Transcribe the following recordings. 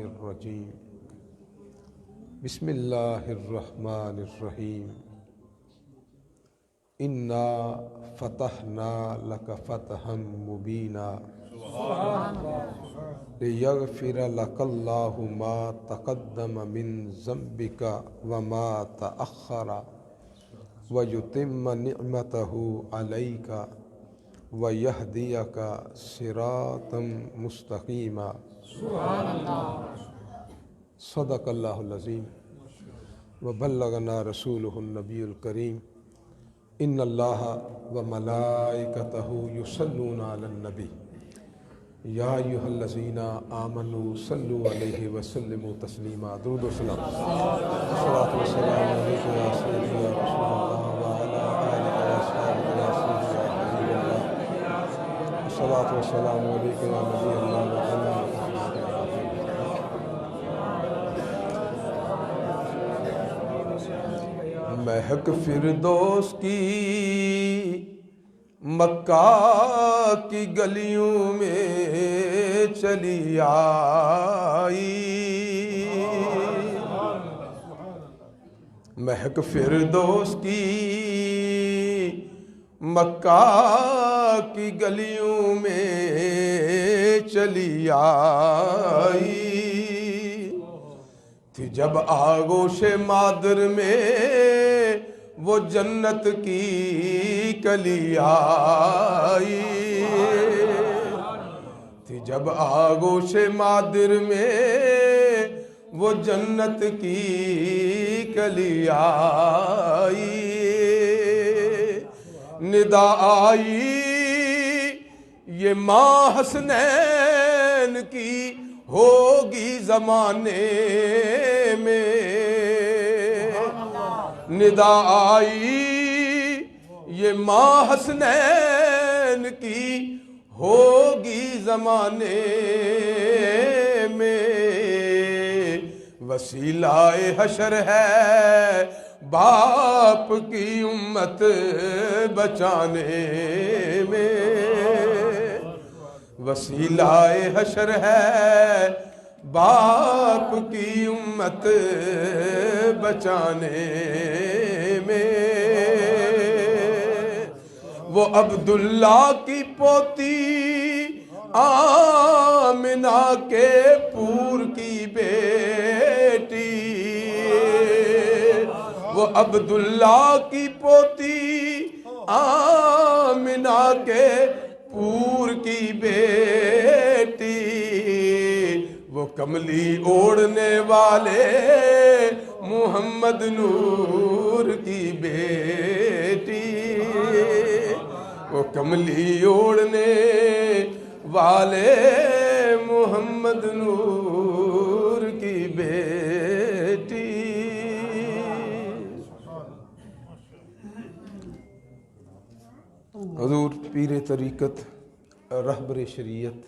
الرجیم بسم اللہ الرحمن الرحیم انا فتحنا لک فتحا مبینا لیغفر لک اللہ ما تقدم من ذنبک وما تأخر ویتم نعمتہ علیک ویہدیک صراطا مستقیما صدق اللہ العظیم وبلغنا رسولہ النبی الکریم ان اللہ وملائکتہ یصلون علی النبی یا ایھا الذین آمنوا صلوا علیہ وسلموا تسلیما درود و سلام الصلاۃ والسلام علیک یا سیدی یا رسول اللہ وعلی آلک واصحابک یا سیدی یا حبیب اللہ الصلاۃ والسلام علیک یا نبی اللہ وعلی مہک فردوس کی مکہ کی گلیوں میں چلی آئی، مہک فردوس کی مکہ کی گلیوں میں چلی آئی تھی جب آغوش مادر میں وہ جنت کی کلی آئی، تھی جب آغوش مادر میں وہ جنت کی کلی آئی، ندا آئی یہ ماں حسنین کی ہوگی زمانے میں، ندا آئی یہ ماں حسنین کی ہوگی زمانے میں، وسیلہ حشر ہے باپ کی امت بچانے میں، وسیلہ حشر ہے باپ کی امت بچانے میں، وہ عبداللہ کی پوتی آمنہ کے پور کی بیٹی، وہ عبداللہ کی پوتی آمنہ کے پور کی بیٹی، وہ کملی اوڑھنے والے محمد نور کی بیٹی، وہ کملی اوڑھنے والے محمد نور کی بیٹی۔ حضور پیر طریقت رہبر شریعت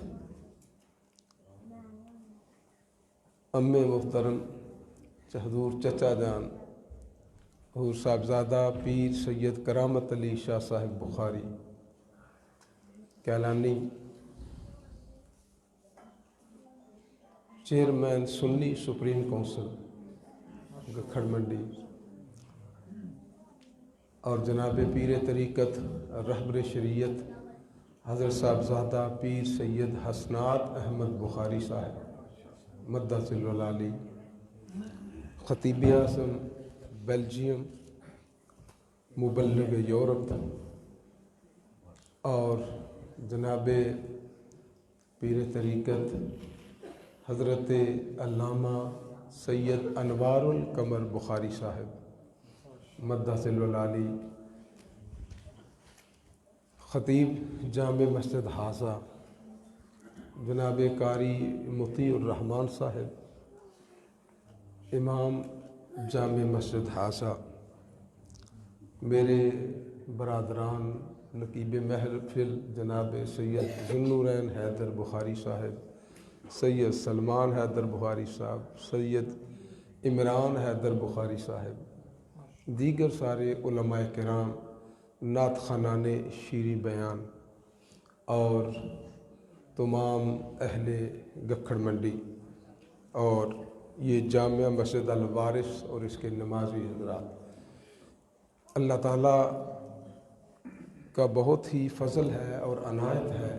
ام محترم حضور چچا جان حضور صاحبزادہ پیر سید کرامت علی شاہ صاحب بخاری کیلانی، چیئرمین سنی سپریم کونسل گکھڑ منڈی، اور جناب پیر طریقت رہبر شریعت حضرت صاحبزادہ پیر سید حسنات احمد بخاری صاحب مدہ ذل العالی، خطیب اعظم بیلجیم، مبلغ یورپ، اور جناب پیر طریقت حضرت علامہ سید انوار القمر بخاری صاحب مدہ ذل العالی، خطیب جامع مسجد حاضہ جناب قاری مطیع الرحمن صاحب، امام جامع مسجد حاضہ، میرے برادران نقیب محفل جناب سید ذو النورین حیدر بخاری صاحب، سید سلمان حیدر بخاری صاحب، سید عمران حیدر بخاری صاحب، دیگر سارے علماء کرام، نعت خوانان شیریں بیان اور تمام اہل گکھڑ منڈی اور یہ جامعہ مسجد الوارث اور اس کے نمازی حضرات، اللہ تعالیٰ کا بہت ہی فضل ہے اور عنایت ہے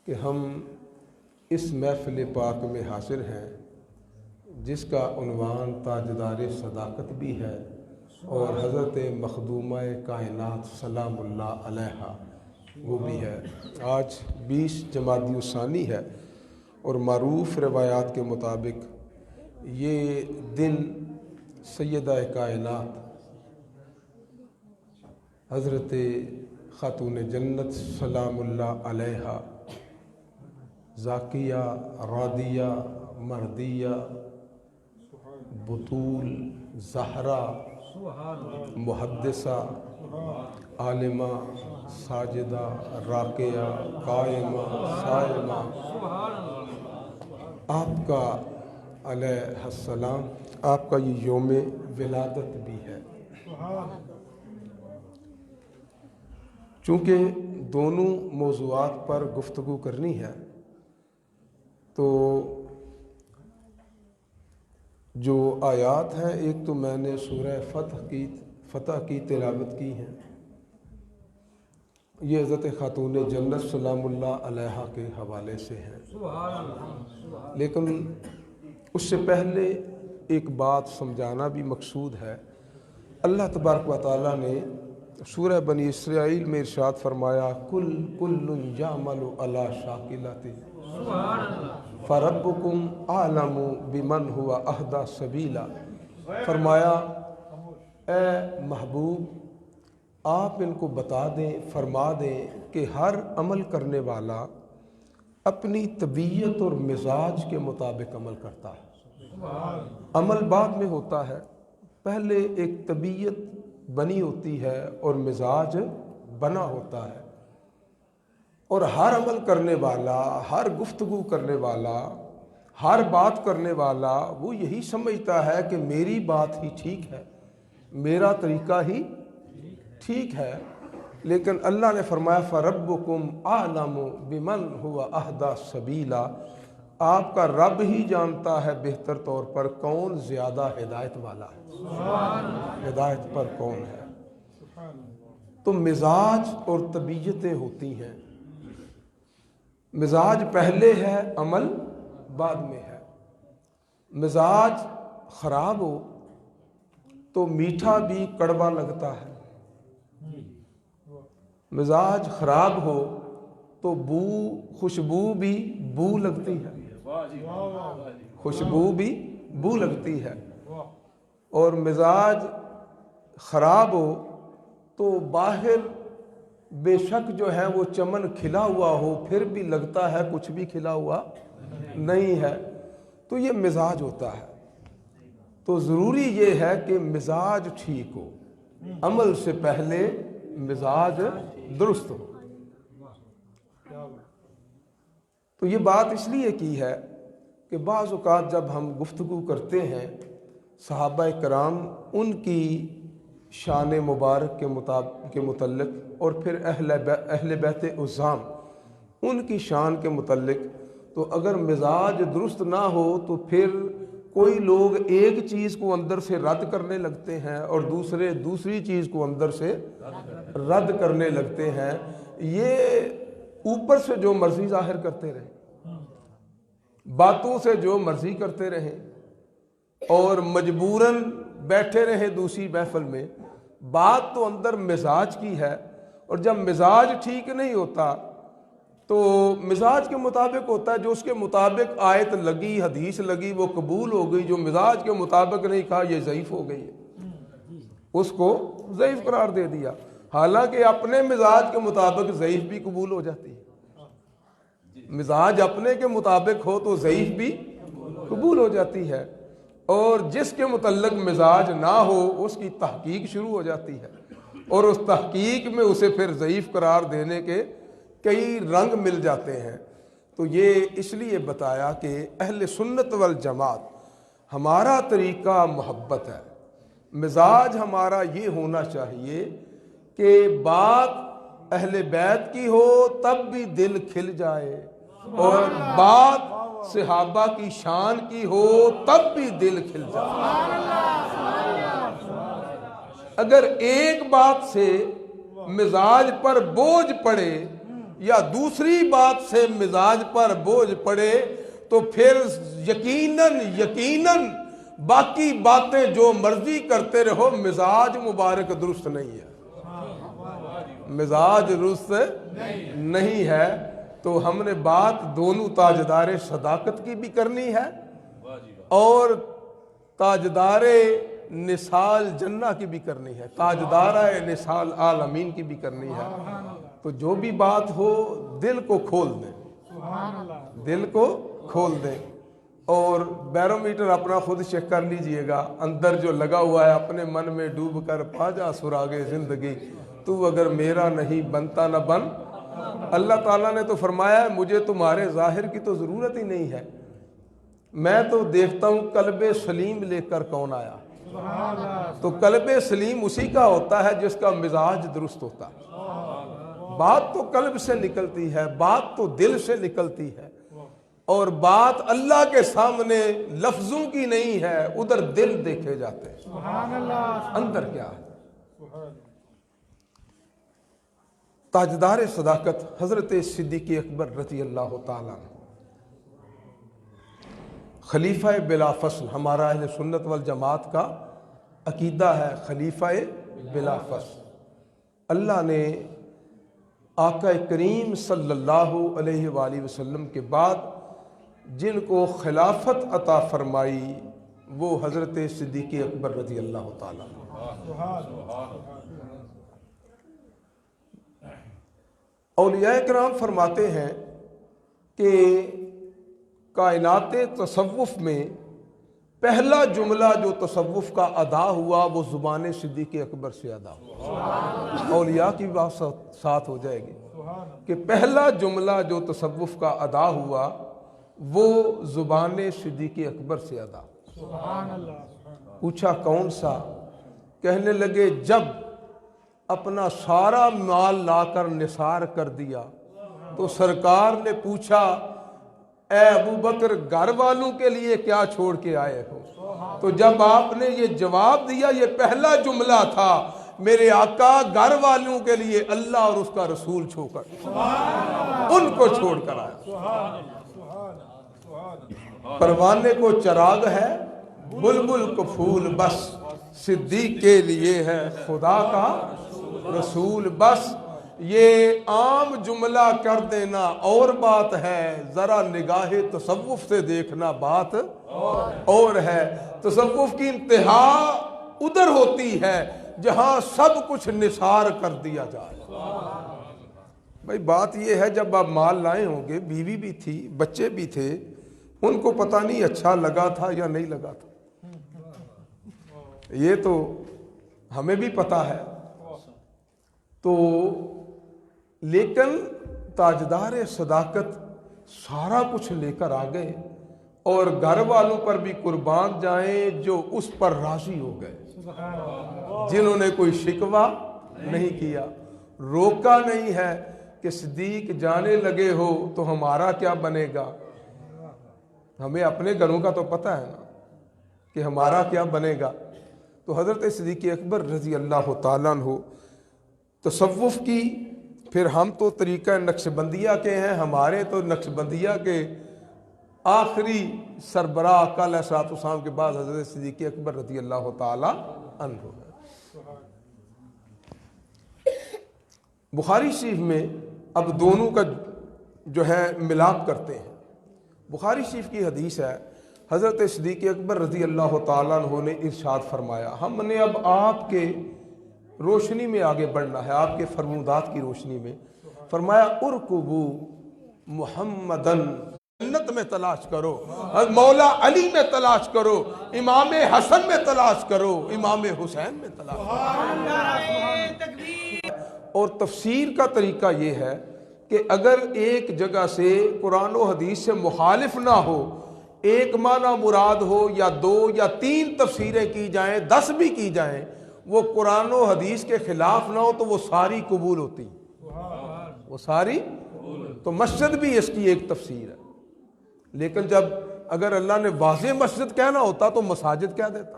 کہ ہم اس محفل پاک میں حاضر ہیں جس کا عنوان تاجدار صداقت بھی ہے اور حضرت مخدومہ کائنات سلام اللہ علیہا وہ بھی ہے۔ آج 20 جمادی الثانی ہے اور معروف روایات کے مطابق یہ دن سیدہ کائنات حضرت خاتون جنت سلام اللہ علیہا ذاکیہ، راضیہ، مردیہ، بطول، زہرا، محدثہ، عالمہ، ساجدہ، راکعہ، قائمہ، صائمہ، آپ کا علیہ السلام آپ کا یہ یوم ولادت بھی ہے۔ چونکہ دونوں موضوعات پر گفتگو کرنی ہے تو جو آیات ہیں، ایک تو میں نے سورہ فتح کی تلاوت کی ہے، یہ حضرت خاتون جنت سلام اللہ علیہا کے حوالے سے ہے، لیکن اس سے پہلے ایک بات سمجھانا بھی مقصود ہے۔ اللہ تبارک و تعالیٰ نے سورہ بنی اسرائیل میں ارشاد فرمایا کل یعمل علی شاکلتہ فربکم اعلم بمن هو اہدی سبیلا۔ فرمایا اے محبوب آپ ان کو بتا دیں، فرما دیں کہ ہر عمل کرنے والا اپنی طبیعت اور مزاج کے مطابق عمل کرتا ہے۔ عمل بعد میں ہوتا ہے، پہلے ایک طبیعت بنی ہوتی ہے اور مزاج بنا ہوتا ہے، اور ہر عمل کرنے والا، ہر گفتگو کرنے والا، ہر بات کرنے والا وہ یہی سمجھتا ہے کہ میری بات ہی ٹھیک ہے، میرا طریقہ ہی ٹھیک ہے، لیکن اللہ نے فرمایا فَرَبُّكُمْ أَعْلَمُ بِمَنْ هُوَ أَهْدَى سَبِيلًا، آپ کا رب ہی جانتا ہے بہتر طور پر کون زیادہ ہدایت والا ہے، ہدایت پر کون ہے۔ تو مزاج اور طبیعتیں ہوتی ہیں، مزاج پہلے ہے، عمل بعد میں ہے۔ مزاج خراب ہو تو میٹھا بھی کڑوا لگتا ہے، مزاج خراب ہو تو خوشبو بھی بو لگتی ہے، خوشبو بھی بو لگتی ہے، اور مزاج خراب ہو تو باہر بے شک جو ہے وہ چمن کھلا ہوا ہو پھر بھی لگتا ہے کچھ بھی کھلا ہوا نہیں ہے، تو یہ مزاج ہوتا ہے۔ تو ضروری یہ ہے کہ مزاج ٹھیک ہو، عمل سے پہلے مزاج درست ہو۔ تو یہ بات اس لیے کی ہے کہ بعض اوقات جب ہم گفتگو کرتے ہیں صحابہ کرام ان کی شان مبارک کے متعلق اور پھر اہل بیت عظام ان کی شان کے متعلق، تو اگر مزاج درست نہ ہو تو پھر کوئی لوگ ایک چیز کو اندر سے رد کرنے لگتے ہیں اور دوسرے دوسری چیز کو اندر سے رد کرنے لگتے ہیں۔ یہ اوپر سے جو مرضی ظاہر کرتے رہیں، باتوں سے جو مرضی کرتے رہیں اور مجبوراً بیٹھے رہے دوسری محفل میں، بات تو اندر مزاج کی ہے، اور جب مزاج ٹھیک نہیں ہوتا تو مزاج کے مطابق ہوتا ہے، جو اس کے مطابق آیت لگی، حدیث لگی وہ قبول ہو گئی، جو مزاج کے مطابق نہیں کہا یہ ضعیف ہو گئی ہے، اس کو ضعیف قرار دے دیا، حالانکہ اپنے مزاج کے مطابق ضعیف بھی قبول ہو جاتی ہے، مزاج اپنے کے مطابق ہو تو ضعیف بھی قبول ہو جاتی ہے، اور جس کے متعلق مزاج نہ ہو اس کی تحقیق شروع ہو جاتی ہے، اور اس تحقیق میں اسے پھر ضعیف قرار دینے کے کئی رنگ مل جاتے ہیں۔ تو یہ اس لیے بتایا کہ اہل سنت والجماعت ہمارا طریقہ محبت ہے، مزاج ہمارا یہ ہونا چاہیے کہ بات اہل بیت کی ہو تب بھی دل کھل جائے، اور بات صحابہ کی شان کی ہو تب بھی دل کھل جائے۔ اگر ایک بات سے مزاج پر بوجھ پڑے یا دوسری بات سے مزاج پر بوجھ پڑے تو پھر یقیناً باقی باتیں جو مرضی کرتے رہو، مزاج مبارک درست نہیں ہے، مزاج درست نہیں ہے۔ تو ہم نے بات دونوں تاجدار صداقت کی بھی کرنی ہے اور تاجدار نثال جنہ کی بھی کرنی ہے، تاجدارہ نثال عالمین کی بھی کرنی ہے۔ تو جو بھی بات ہو دل کو کھول دیں، دل کو کھول دیں، اور بیرومیٹر اپنا خود چیک کر لیجئے گا، اندر جو لگا ہوا ہے اپنے من میں ڈوب کر پا جا سراغے زندگی، تو اگر میرا نہیں بنتا نہ بن۔ اللہ تعالیٰ نے تو فرمایا ہے مجھے تمہارے ظاہر کی تو ضرورت ہی نہیں ہے، میں تو دیکھتا ہوں قلب سلیم لے کر کون آیا۔ تو قلب سلیم اسی کا ہوتا ہے جس کا مزاج درست ہوتا ہے۔ بات تو قلب سے نکلتی ہے، بات تو دل سے نکلتی ہے، اور بات اللہ کے سامنے لفظوں کی نہیں ہے، ادھر دل دیکھے جاتے ہیں اندر کیا ہے۔ تاجدار صداقت حضرت صدیق اکبر رضی اللہ تعالیٰ عنہ، خلیفہ بلا فصل، ہمارا اہل سنت والجماعت کا عقیدہ ہے خلیفہ بلا فصل۔ اللہ نے آقا کریم صلی اللہ علیہ وآلہ وسلم کے بعد جن کو خلافت عطا فرمائی وہ حضرت صدیق اکبر رضی اللہ تعالیٰ عنہ۔ اولیاء کرام فرماتے ہیں کہ کائنات تصوف میں پہلا جملہ جو تصوف کا ادا ہوا وہ زبان صدیق اکبر سے ادا ہوا۔ اولیاء کی بات ساتھ ہو جائے گی کہ پہلا جملہ جو تصوف کا ادا ہوا وہ زبان صدیق اکبر سے ادا۔ پوچھا کون سا؟ کہنے لگے جب اپنا سارا مال لا کر نثار کر دیا تو سرکار نے پوچھا اے ابو بکر گھر والوں کے لیے کیا چھوڑ کے آئے ہو؟ تو جب آپ نے یہ جواب دیا یہ پہلا جملہ تھا، میرے آقا گھر والوں کے لیے اللہ اور اس کا رسول چھوڑ کر ان کو چھوڑ کر آیا۔ پروانے کو چراغ ہے بلبل کو پھول بس، صدیق کے لیے ہے خدا کا رسول بس۔ یہ عام جملہ کر دینا اور بات ہے، ذرا نگاہ تصوف سے دیکھنا بات اور ہے۔ تصوف کی انتہا ادھر ہوتی ہے جہاں سب کچھ نثار کر دیا جائے۔ بھائی بات یہ ہے جب آپ مال لائے ہوں گے، بیوی بھی تھی، بچے بھی تھے، ان کو پتہ نہیں اچھا لگا تھا یا نہیں لگا تھا، یہ تو ہمیں بھی پتہ ہے۔ تو لیکن تاجدار صداقت سارا کچھ لے کر آ گئے اور گھر والوں پر بھی قربان جائیں جو اس پر راضی ہو گئے، جنہوں نے کوئی شکوہ نہیں کیا، روکا نہیں ہے کہ صدیق جانے لگے ہو تو ہمارا کیا بنے گا۔ ہمیں اپنے گھروں کا تو پتہ ہے نا کہ ہمارا کیا بنے گا۔ تو حضرت صدیق اکبر رضی اللہ تعالیٰ عنہ تصوف کی، پھر ہم تو طریقہ نقشبندیہ کے ہیں، ہمارے تو نقشبندیہ کے آخری سربراہ آقا علیہ الصلوۃ والسلام کے بعد حضرت صدیق اکبر رضی اللہ تعالیٰ عنہ۔ بخاری شریف میں اب دونوں کا جو ہے ملاپ کرتے ہیں۔ بخاری شریف کی حدیث ہے، حضرت صدیق اکبر رضی اللہ تعالیٰ عنہ نے ارشاد فرمایا ہم نے اب آپ کے روشنی میں آگے بڑھنا ہے، آپ کے فرمودات کی روشنی میں۔ فرمایا ارکبو محمدن، جنت میں تلاش کرو، مولا علی میں تلاش کرو، امام حسن میں تلاش کرو، امام حسین میں تلاش کرو۔ اور تفسیر کا طریقہ یہ ہے کہ اگر ایک جگہ سے قرآن و حدیث سے مخالف نہ ہو، ایک معنی مراد ہو یا دو یا تین تفسیریں کی جائیں، 10 بھی کی جائیں، وہ قرآن و حدیث کے خلاف نہ ہو تو وہ ساری قبول ہوتی، وہ ساری تو مسجد بھی اس کی ایک تفسیر ہے، لیکن جب اگر اللہ نے واضح مسجد کہنا ہوتا تو مساجد کہہ دیتا۔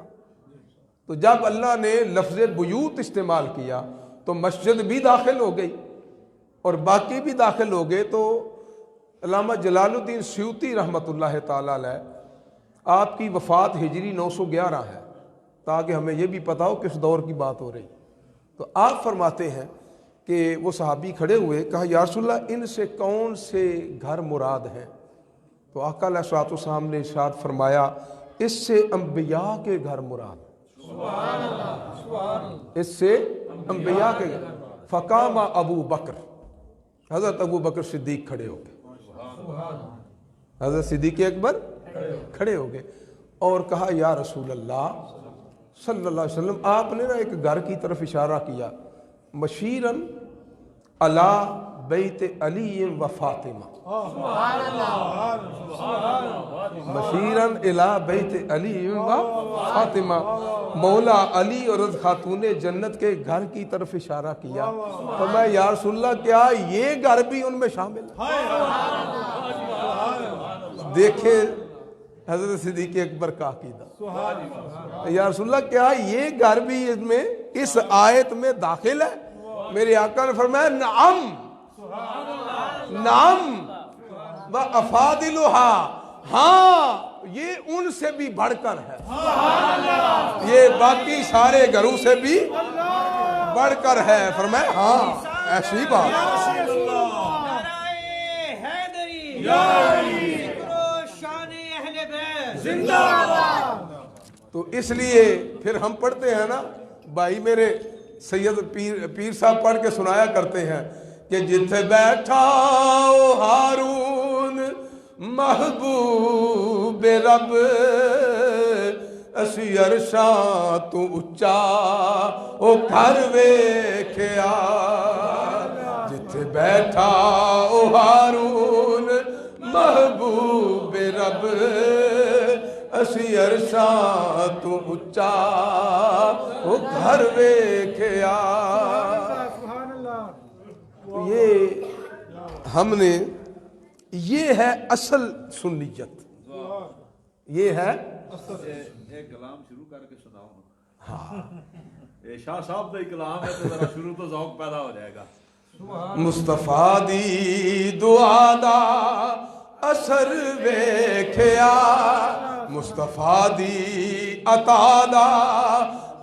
تو جب اللہ نے لفظ بیوت استعمال کیا تو مسجد بھی داخل ہو گئی اور باقی بھی داخل ہو گئے۔ تو علامہ جلال الدین سیوطی رحمۃ اللہ تعالی علیہ، آپ کی وفات ہجری 911 ہے، تاکہ ہمیں یہ بھی پتا ہو کس دور کی بات ہو رہی۔ تو آپ فرماتے ہیں کہ وہ صحابی کھڑے ہوئے، کہا یا رسول اللہ ان سے کون سے گھر مراد ہیں؟ تو آقا علیہ الصلوۃ والسلام نے ارشاد فرمایا اس سے انبیاء کے گھر مراد، اس سے انبیاء کے گھر۔ فقام ابو بکر، حضرت ابو بکر صدیق کھڑے ہو گئے، حضرت صدیق اکبر کھڑے ہو گئے اور کہا یا رسول اللہ صلی اللہ علیہ وسلم، آپ نے نا ایک گھر کی طرف اشارہ کیا، مشیرن علی بیت علی و فاطمہ، مشیرن الی بیت علی و فاطمہ، مولا علی اور خاتون جنت کے گھر کی طرف اشارہ کیا۔ تو میں یا رسول اللہ کیا یہ گھر بھی ان میں شامل ہے؟ دیکھیں حضرت صدیق اکبر کا عقیدہ، یا رسول اللہ کیا یہ گھر بھی اس میں اس آیت میں داخل ہے؟ میرے آقا نے فرمایا نعم نعم و افاضلھا، ہاں یہ ان سے بھی بڑھ کر ہے، یہ باقی سارے گھروں سے بھی بڑھ کر ہے۔ فرمایا ہاں ایسی بات۔ تو اس لیے پھر ہم پڑھتے ہیں نا، بھائی میرے سید پیر صاحب پڑھ کے سنایا کرتے ہیں کہ جتھے بیٹھا ہارون محبوب رب، اسی عرشاں تو اچا او گھر ویکھیا، جتھے بیٹھا او ہارون محبوب رب، اسی عرشاں تو اچا او گھر ویکھیا۔ یہ ہم نے، یہ ہے اصل سنیت، یہ ہے ایک کلام شروع کر کے سناؤ۔ ہاں شاہ صاحب کا کلام ہے تو ذرا شروع تو ذوق پیدا ہو جائے گا۔ مصطفیٰ دی دعا دا اثر ویکھیا، مصطفیٰ دی عطا دا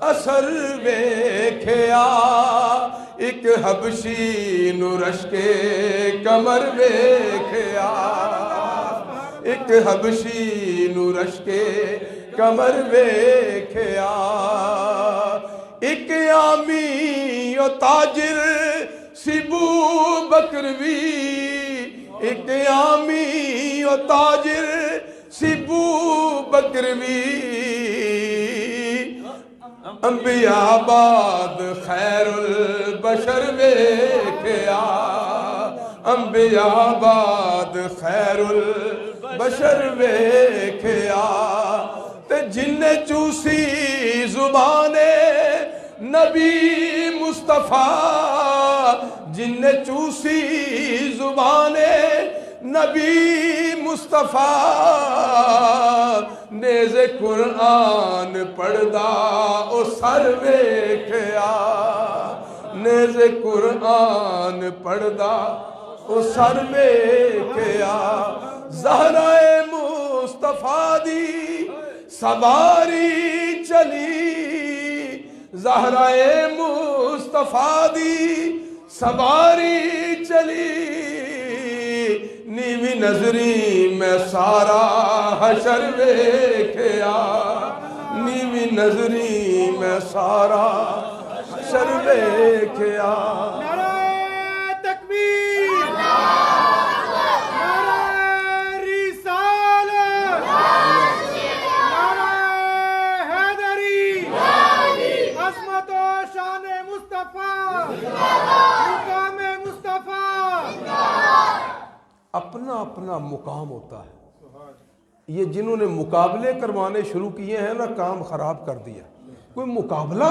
اثر ویکھیا، ایک حبشی نو رشکے کمر ویکھیا، ایک حبشی نو رشکے کمر ویکھیا، ایک عامی و تاجر سی بو بکر وی، ایک عامی و تاجر سی بو بکر وی، انبیاء بعد خیر البشر ویکھیا، انبیاء بعد خیر البشر ویکھیا، تے جن چوسی زبان نبی مصطفیٰ، جن چوسی زبان نبی مصطفیٰ، نیز قرآن پڑھدا او سر ویکھیا، نیز قرآن پڑھدا او سر ویکھیا، زہرا مصطفیٰ دی سواری چلی، زہرا مصطفیٰ دی سواری چلی، نیوی نظری میں سارا حشر ویکھیا، نیوی نظری میں سارا حشر ویکھیا۔ نعرہ تکبیر، نعرہ رسالت، نعرہ حیدری، عظمت و شان مصطفیٰ، مقام مصطفیٰ۔ اپنا اپنا مقام ہوتا ہے، یہ جنہوں نے مقابلے کروانے شروع کیے ہیں نا کام خراب کر دیا۔ کوئی مقابلہ،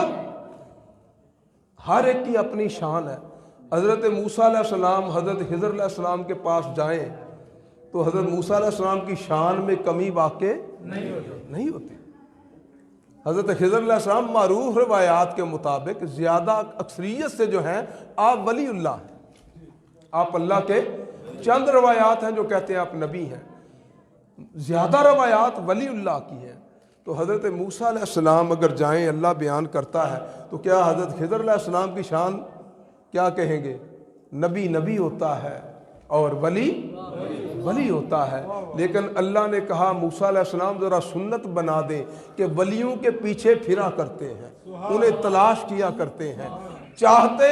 ہر ایک کی اپنی شان ہے۔ حضرت موسیٰ علیہ السلام حضرت خضر علیہ السلام کے پاس جائیں تو حضرت موسیٰ علیہ السلام کی شان میں کمی واقع نہیں ہوتی. حضرت خضر علیہ السلام معروف روایات کے مطابق زیادہ اکثریت سے جو ہیں آپ ولی اللہ ہیں، آپ اللہ کے چند روایات ہیں جو کہتے ہیں آپ نبی ہیں، زیادہ روایات ولی اللہ کی ہیں. تو حضرت موسیٰ علیہ السلام اگر جائیں، اللہ بیان کرتا ہے تو کیا حضرت خضر علیہ السلام کی شان کیا کہیں گے؟ نبی ہوتا ہے اور ولی ہوتا ہے. لیکن اللہ نے کہا موسیٰ علیہ السلام ذرا سنت بنا دیں کہ ولیوں کے پیچھے پھرا کرتے ہیں، انہیں تلاش کیا کرتے ہیں. چاہتے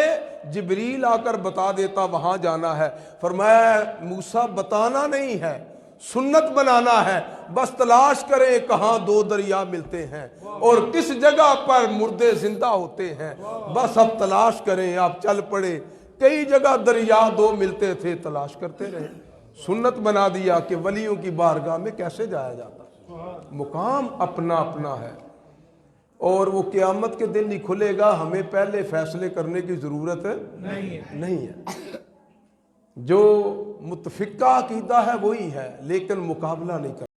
جبریل آ کر بتا دیتا وہاں جانا ہے، فرمایا موسیٰ بتانا نہیں ہے، سنت بنانا ہے. بس تلاش کریں کہاں دو دریا ملتے ہیں اور کس جگہ پر مردے زندہ ہوتے ہیں، بس اب تلاش کریں. آپ چل پڑے، کئی جگہ دریا دو ملتے تھے، تلاش کرتے رہے. سنت بنا دیا کہ ولیوں کی بارگاہ میں کیسے جایا جاتا. مقام اپنا اپنا ہے اور وہ قیامت کے دن ہی کھلے گا. ہمیں پہلے فیصلے کرنے کی ضرورت نہیں ہے. جو متفقہ عقیدہ ہے وہی ہے، لیکن مقابلہ نہیں کرتا.